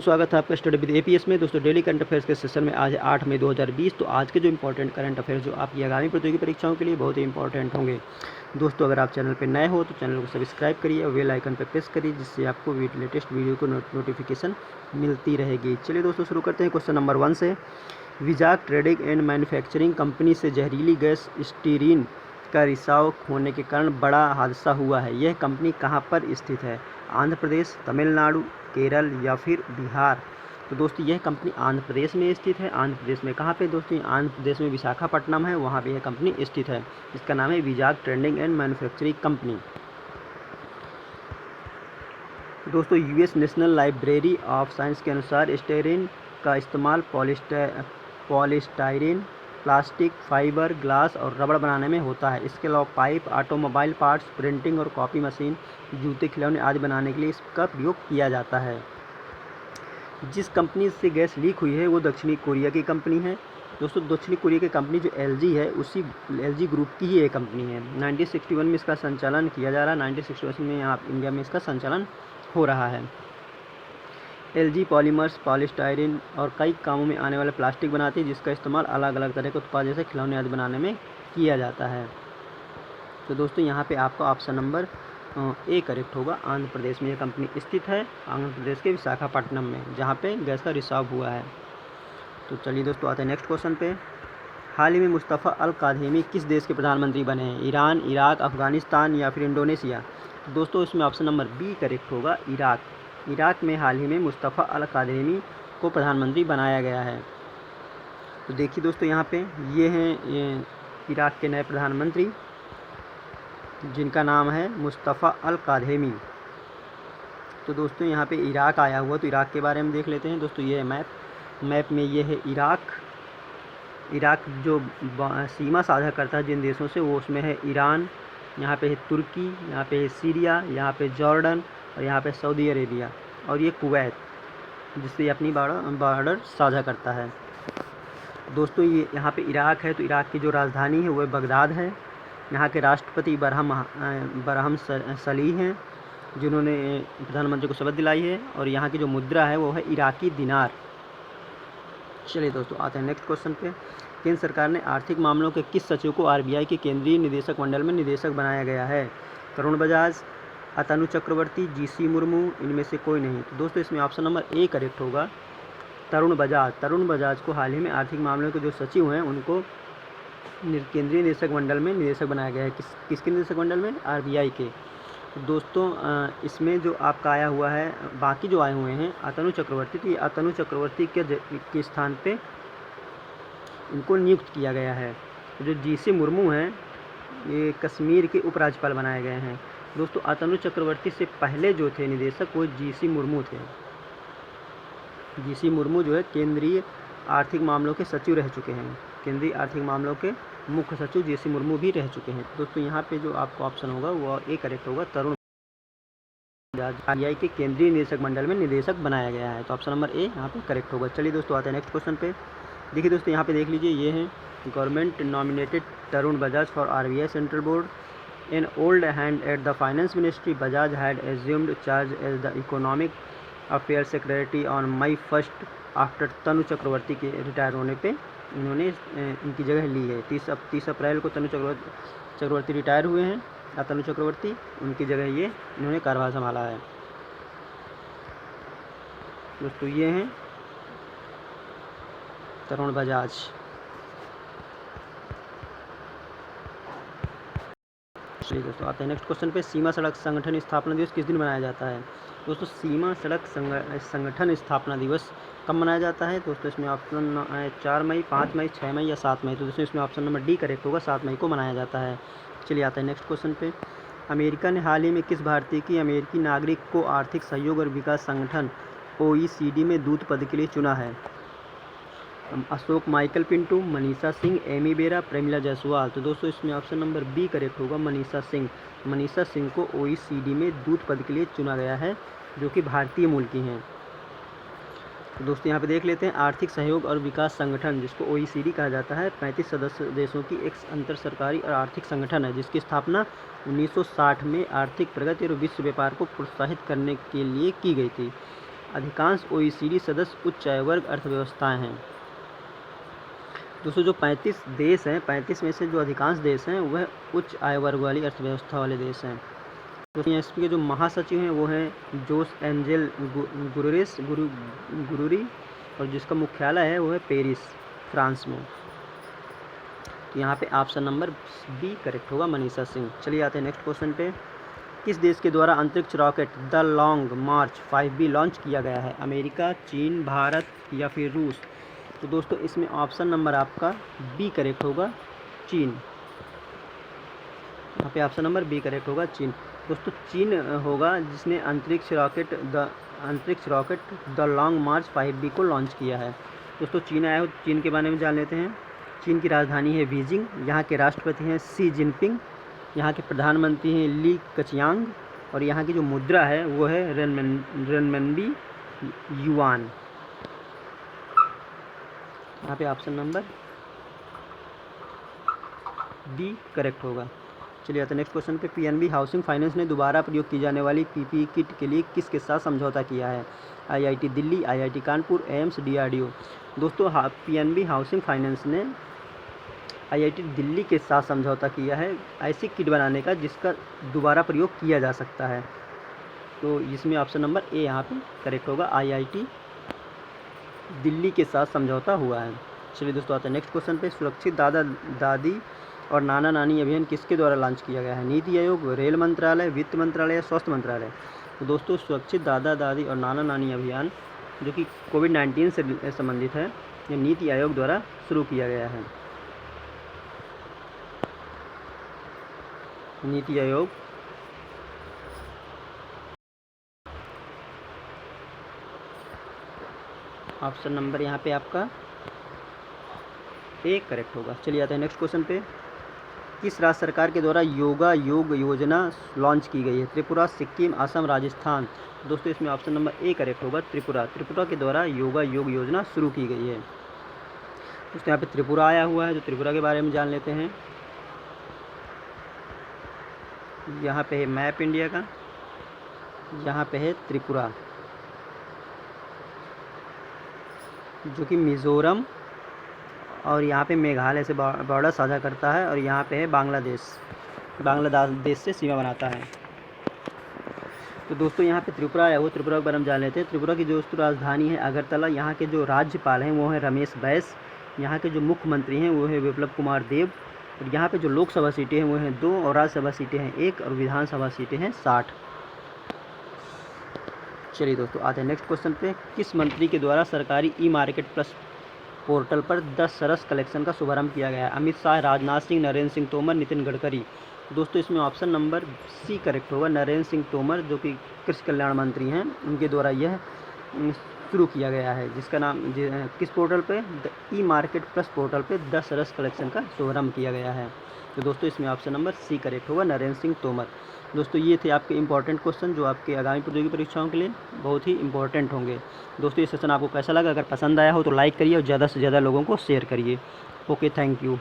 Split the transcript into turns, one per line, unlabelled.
स्वागत है आपका स्टडी विद एपीएस में। दोस्तों डेली करंट अफेयर्स के सेशन में आज है 8 मई 2020। तो आज के जो इंपॉर्टेंट करंट अफेयर्स जो आपकी आगामी प्रतियोगी परीक्षाओं के लिए बहुत ही इंपॉर्टेंट होंगे। दोस्तों अगर आप चैनल पर नए हो तो चैनल को सब्सक्राइब करिए और बेल आइकन पर प्रेस करिए, जिससे आपको लेटेस्ट वीडियो को नोटिफिकेशन मिलती रहेगी। चलिए दोस्तों शुरू करते हैं क्वेश्चन नंबर 1 से। Vizag trading and manufacturing company से जहरीली गैस स्टीरीन का रिसाव होने के कारण बड़ा हादसा हुआ है। यह कंपनी कहाँ पर स्थित है? आंध्र प्रदेश, तमिलनाडु, केरल या फिर बिहार? तो दोस्तों यह कंपनी आंध्र प्रदेश में स्थित है। आंध्र प्रदेश में कहाँ पे दोस्तों? आंध्र प्रदेश में विशाखापट्टनम है, वहाँ पे यह कंपनी स्थित है। इसका नाम है Vizag trading and manufacturing company. दोस्तों US national library of science के अनुसार स्टेरीन का इस्तेमाल पॉलीस्टाइरीन, प्लास्टिक, फाइबर, ग्लास और रबड़ बनाने में होता है। इसके अलावा पाइप, ऑटोमोबाइल पार्ट्स, प्रिंटिंग और कॉपी मशीन, जूते, खिलौने आदि बनाने के लिए इसका प्रयोग किया जाता है। जिस कंपनी से गैस लीक हुई है वो दक्षिणी कोरिया की कंपनी है। दोस्तों दक्षिणी कोरिया की कंपनी जो एलजी है, उसी एलजी ग्रुप की ही एक कंपनी है। 1961 में इसका संचालन किया जा रहा है। 1961 में यहाँ इंडिया में इसका संचालन हो रहा है। एलजी पॉलीमर्स, पॉलीस्टाइरीन और कई कामों में आने वाले प्लास्टिक बनाती है, जिसका इस्तेमाल अलग अलग तरह के उत्पाद जैसे खिलौने आदि बनाने में किया जाता है। तो दोस्तों यहाँ पे आपका ऑप्शन नंबर ए करेक्ट होगा। आंध्र प्रदेश में यह कंपनी स्थित है, आंध्र प्रदेश के विशाखापट्टनम में, जहाँ पे गैस का रिसाव हुआ है। तो चलिए दोस्तों आते हैं नेक्स्ट क्वेश्चन पे। हाल ही में मुस्तफ़ा अल काज़ेमी किस देश के प्रधानमंत्री बने हैं? ईरान, इराक, अफगानिस्तान या फिर इंडोनेशिया? तो दोस्तों इसमें ऑप्शन नंबर बी करेक्ट होगा, इराक। इराक में हाल ही में मुस्तफ़ा अल काज़ेमी को प्रधानमंत्री बनाया गया है। तो देखिए दोस्तों यहाँ पे ये हैं इराक के नए प्रधानमंत्री, जिनका नाम है मुस्तफ़ा अल काज़ेमी। तो दोस्तों यहाँ पे इराक आया हुआ, तो इराक के बारे में देख लेते हैं। दोस्तों ये है मैप में ये है इराक। इराक जो सीमा साझा करता है जिन देशों से, वो उसमें है ईरान, यहाँ पे है तुर्की, यहाँ पे है सीरिया, यहाँ पे जॉर्डन और यहाँ पे सऊदी अरेबिया और ये कुवैत, जिससे अपनी बॉर्डर साझा करता है। दोस्तों ये यहाँ पे इराक है, तो इराक की जो राजधानी है वह बगदाद है। यहाँ के राष्ट्रपति बरहम सलीह हैं, जिन्होंने प्रधानमंत्री को शपथ दिलाई है। और यहाँ की जो मुद्रा है वो है इराकी दिनार। चलिए दोस्तों आते हैं नेक्स्ट क्वेश्चन पे। केंद्र सरकार ने आर्थिक मामलों के किस सचिव को आरबीआई के केंद्रीय निदेशक मंडल में निदेशक बनाया गया है? तरुण बजाज, अतनु चक्रवर्ती, जीसी मुर्मू, इनमें से कोई नहीं? तो दोस्तों इसमें ऑप्शन नंबर ए करेक्ट होगा, तरुण बजाज। तरुण बजाज को हाल ही में आर्थिक मामलों के जो सचिव हैं उनको केंद्रीय निदेशक मंडल में निदेशक बनाया गया है। किसके निदेशक मंडल में? आरबीआई के। दोस्तों इसमें जो आपका आया हुआ है, बाकी जो आए हुए हैं अतनु चक्रवर्ती, तो ये अतनु चक्रवर्ती के स्थान पे इनको नियुक्त किया गया है। जो जीसी मुर्मू हैं ये कश्मीर के उपराज्यपाल बनाए गए हैं। दोस्तों अतनु चक्रवर्ती से पहले जो थे निदेशक वो जीसी मुर्मू थे। जीसी मुर्मू जो है केंद्रीय आर्थिक मामलों के सचिव रह चुके हैं। केंद्रीय आर्थिक मामलों के मुख्य सचिव जीसी मुर्मू भी रह चुके हैं। दोस्तों यहाँ पे जो आपको ऑप्शन होगा वो ए करेक्ट होगा, तरुण बजाज आरबीआई के केंद्रीय निदेशक मंडल में निदेशक बनाया गया है। तो ऑप्शन नंबर ए यहाँ पे करेक्ट होगा। चलिए दोस्तों आते हैं नेक्स्ट क्वेश्चन पे। देखिए दोस्तों यहाँ पे देख लीजिए, ये हैं government nominated Tarun Bajaj for RBI central board. An old hand at the finance ministry, Bajaj had assumed charge as the economic affair secretary on May 1 after Tanu Chakraborty के रिटायर होने पे इन्होंने इनकी जगह ली है। 30 अप्रैल को तनु चक्रवर्ती रिटायर हुए हैं। तनु चक्रवर्ती, उनकी जगह ये इन्होंने कार्यभार संभाला है। दोस्तों ये हैं तरुण बजाज। चलिए दोस्तों आते हैं नेक्स्ट क्वेश्चन पे। सीमा सड़क संगठन स्थापना दिवस किस दिन मनाया जाता है? दोस्तों सीमा सड़क संगठन स्थापना दिवस कब मनाया जाता है? दोस्तों इसमें ऑप्शन 4 मई, 5 मई, 6 मई या 7 मई? तो दोस्तों इसमें ऑप्शन नंबर डी करेक्ट होगा, 7 मई को मनाया जाता है। चलिए आते हैं नेक्स्ट क्वेश्चन पे। अमेरिका ने हाल ही में किस भारतीय की अमेरिकी नागरिक को आर्थिक सहयोग और विकास संगठन OECD में दूत पद के लिए चुना है? अशोक माइकल पिंटू, मनीषा सिंह, एमी बेरा, प्रेमिला जायसवाल? तो दोस्तों इसमें ऑप्शन नंबर बी करेक्ट होगा, मनीषा सिंह। मनीषा सिंह को OECD में दूत पद के लिए चुना गया है, जो कि भारतीय मूल की हैं। तो दोस्तों यहाँ पे देख लेते हैं आर्थिक सहयोग और विकास संगठन, जिसको OECD कहा जाता है, 35 सदस्य देशों की एक अंतर सरकारी और आर्थिक संगठन है, जिसकी स्थापना 1960 में आर्थिक प्रगति और विश्व व्यापार को प्रोत्साहित करने के लिए की गई थी। अधिकांश OECD सदस्य उच्च आय वर्ग अर्थव्यवस्थाएं हैं। दोस्तों जो 35 देश हैं, 35 में से जो अधिकांश देश हैं वह उच्च आय वर्ग वाली अर्थव्यवस्था वाले देश हैं। दोस्तों इसके जो महासचिव हैं वो हैं जोस एंजेल गुरुरी, और जिसका मुख्यालय है वो है पेरिस, फ्रांस में। तो यहाँ पे ऑप्शन नंबर बी करेक्ट होगा, मनीषा सिंह। चलिए आते हैं नेक्स्ट क्वेश्चन पे। किस देश के द्वारा अंतरिक्ष rocket the long March 5B launch किया गया है? अमेरिका, चीन, भारत या फिर रूस? तो दोस्तों इसमें ऑप्शन नंबर आपका बी करेक्ट होगा, चीन। यहाँ पे ऑप्शन नंबर बी करेक्ट होगा, चीन। दोस्तों चीन होगा जिसने अंतरिक्ष rocket the long March 5B को लॉन्च किया है। दोस्तों चीन आया हो, चीन के बारे में जान लेते हैं। चीन की राजधानी है बीजिंग, यहाँ के राष्ट्रपति हैं शी जिनपिंग, यहाँ के प्रधानमंत्री हैं ली कचियांग, और यहाँ की जो मुद्रा है वो है रेनमिनबी युआन। यहाँ पे ऑप्शन नंबर डी करेक्ट होगा। चलिए आते हैं नेक्स्ट क्वेश्चन पे। पीएनबी हाउसिंग फाइनेंस ने दोबारा प्रयोग की जाने वाली पीपीई किट के लिए किसके साथ समझौता किया है? IIT Delhi, IIT Kanpur, AIIMS, DRDO? दोस्तों पीएनबी हाउसिंग फाइनेंस ने आईआईटी दिल्ली के साथ समझौता किया है ऐसी किट बनाने का जिसका दोबारा प्रयोग किया जा सकता है। तो इसमें ऑप्शन नंबर ए यहाँ पे करेक्ट होगा, आईआईटी दिल्ली के साथ समझौता हुआ है। चलिए दोस्तों आते हैं नेक्स्ट क्वेश्चन पे। सुरक्षित दादा दादी और नाना नानी अभियान किसके द्वारा लॉन्च किया गया है? नीति आयोग, रेल मंत्रालय, वित्त मंत्रालय या स्वास्थ्य मंत्रालय? तो दोस्तों सुरक्षित दादा दादी और नाना नानी अभियान जो कि कोविड-19 से संबंधित है, ये नीति आयोग द्वारा शुरू किया गया है। नीति आयोग ऑप्शन नंबर यहाँ पे आपका ए करेक्ट होगा। चलिए आते हैं नेक्स्ट क्वेश्चन पे। किस राज्य सरकार के द्वारा योगा योग योजना लॉन्च की गई है? त्रिपुरा, सिक्किम, असम, राजस्थान? दोस्तों इसमें ऑप्शन नंबर ए करेक्ट होगा, त्रिपुरा। त्रिपुरा के द्वारा योगा योग योजना शुरू की गई है। दोस्तों यहाँ पे त्रिपुरा आया हुआ है, तो त्रिपुरा के बारे में जान लेते हैं। यहाँ पे है मैप इंडिया का, यहाँ पे है त्रिपुरा जो कि मिज़ोरम और यहाँ पे मेघालय से बॉर्डर साझा करता है, और यहाँ पे है बांग्लादेश से सीमा बनाता है। तो दोस्तों यहाँ पे त्रिपुरा आया हुआ, त्रिपुरा के बारे में जान लेते हैं। त्रिपुरा की दोस्तों राजधानी है अगरतला, यहाँ के जो राज्यपाल हैं वो हैं रमेश बैस, यहाँ के जो मुख्यमंत्री हैं वो है विप्लव कुमार देव, और यहाँ पे जो लोकसभा सीटें हैं वो हैं 2 और राज्यसभा सीटें हैं 1 और विधानसभा सीटें हैं 60। चलिए दोस्तों आते हैं नेक्स्ट क्वेश्चन पे। किस मंत्री के द्वारा सरकारी ई मार्केट प्लस पोर्टल पर 10 सरस कलेक्शन का शुभारंभ किया गया है? अमित शाह, राजनाथ सिंह, नरेंद्र सिंह तोमर, नितिन गडकरी? दोस्तों इसमें ऑप्शन नंबर सी करेक्ट होगा, नरेंद्र सिंह तोमर जो कि कृषि कल्याण मंत्री हैं, उनके द्वारा यह शुरू किया गया है, जिसका नाम किस पोर्टल पे? ई मार्केट प्लस पोर्टल पे 10 सरस कलेक्शन का शुभारंभ किया गया है। तो दोस्तों इसमें ऑप्शन नंबर सी करेक्ट होगा, नरेंद्र सिंह तोमर। दोस्तों ये थे आपके इंपॉर्टेंट क्वेश्चन जो आपके आगामी प्रतियोगी परीक्षाओं के लिए बहुत ही इंपॉर्टेंट होंगे। दोस्तों ये सेशन आपको कैसा लगा? अगर पसंद आया हो तो लाइक करिए और ज़्यादा से ज़्यादा लोगों को शेयर करिए। Okay, thank you.